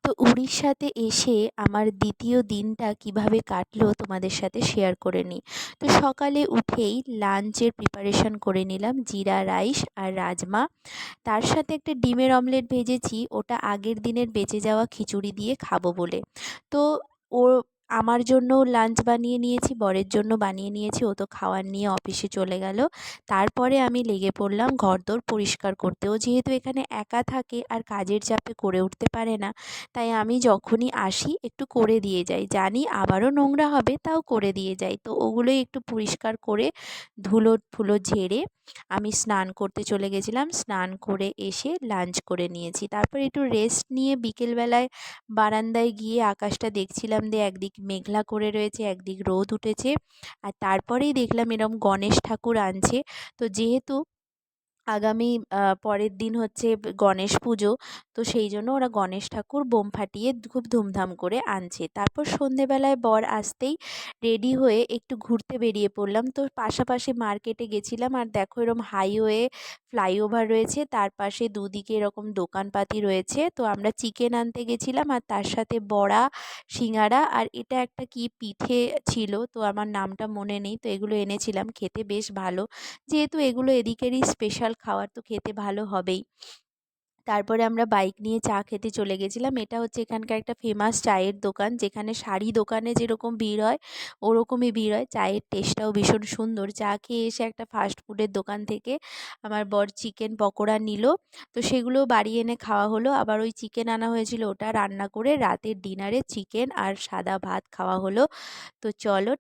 তো উড়িষ্যাতে এসে আমার দ্বিতীয় দিনটা কিভাবে কাটলো তোমাদের সাথে শেয়ার করে নিই। তো সকালে উঠেই লাঞ্চের প্রিপারেশন করে নিলাম, জিরা রাইস আর রাজমা। তার সাথে একটা ডিমের অমলেট ভেজেছি, ওটা আগের দিনের বেঁচে যাওয়া খিচুড়ি দিয়ে খাবো বলে। তো ও আমার জন্যও লাঞ্চ বানিয়ে নিয়েছি, বরের জন্য বানিয়ে নিয়েছি, ও তো খাওয়ার নিয়ে অফিসে চলে গেল। তারপরে আমি লেগে পড়লাম ঘরদোর পরিষ্কার করতে। ও যেহেতু এখানে একা থাকে আর কাজের চাপে করে উঠতে পারে না, তাই আমি যখনই আসি একটু করে দিয়ে যাই, জানি আবারও নোংরা হবে তাও করে দিয়ে যাই। তো ওগুলোই একটু পরিষ্কার করে ধুলো ফুলো ঝেড়ে আমি স্নান করতে চলে গেছিলাম। স্নান করে এসে লাঞ্চ করে নিয়েছি, তারপর একটু রেস্ট নিয়ে বিকেলবেলায় বারান্দায় গিয়ে আকাশটা দেখছিলাম, একদিক মেঘলা করে রয়েছে, একদিক রোদ উঠেছে। আর তারপরেই দেখলাম এরম গণেশ ঠাকুর আনছে। তো যেহেতু আগামী পরের দিন হচ্ছে গণেশ পুজো, তো সেই জন্য ওরা গণেশ ঠাকুর বোম ফাটিয়ে খুব ধুমধাম করে আনছে। তারপর সন্ধেবেলায় বর আসতেই রেডি হয়ে একটু ঘুরতে বেরিয়ে পড়লাম। তো পাশাপাশি মার্কেটে গেছিলাম, আর দেখো এরকম হাইওয়ে ফ্লাইওভার রয়েছে, তার পাশে দুদিকে এরকম দোকানপাতি রয়েছে। তো আমরা চিকেন আনতে গেছিলাম, আর তার সাথে বড়া, সিঙ্গারা, আর এটা একটা কি পিঠে ছিল, তো আমার নামটা মনে নেই। তো এগুলো এনেছিলাম, খেতে বেশ ভালো। যেহেতু এগুলো এদিকেরই স্পেশাল খাবার, তো খেতে ভালো হবেই। তারপরে আমরা বাইক নিয়ে চা খেতে চলে গেছিলাম। এটা হচ্ছে এখানকার একটা ফেমাস চায়ের দোকান, যেখানে শাড়ি দোকানে যেরকম ভিড় হয় ওরকমই ভিড় হয়। চায়ের টেস্টটাও ভীষণ সুন্দর। চা খেয়ে এসে একটা ফাস্ট ফুডের দোকান থেকে আমার বর চিকেন পকোড়া নিল, তো সেগুলো বাড়ি এনে খাওয়া হলো। আবার ওই চিকেন আনা হয়েছিল, ওটা রান্না করে রাতের ডিনারে চিকেন আর সাদা ভাত খাওয়া হলো। তো চলো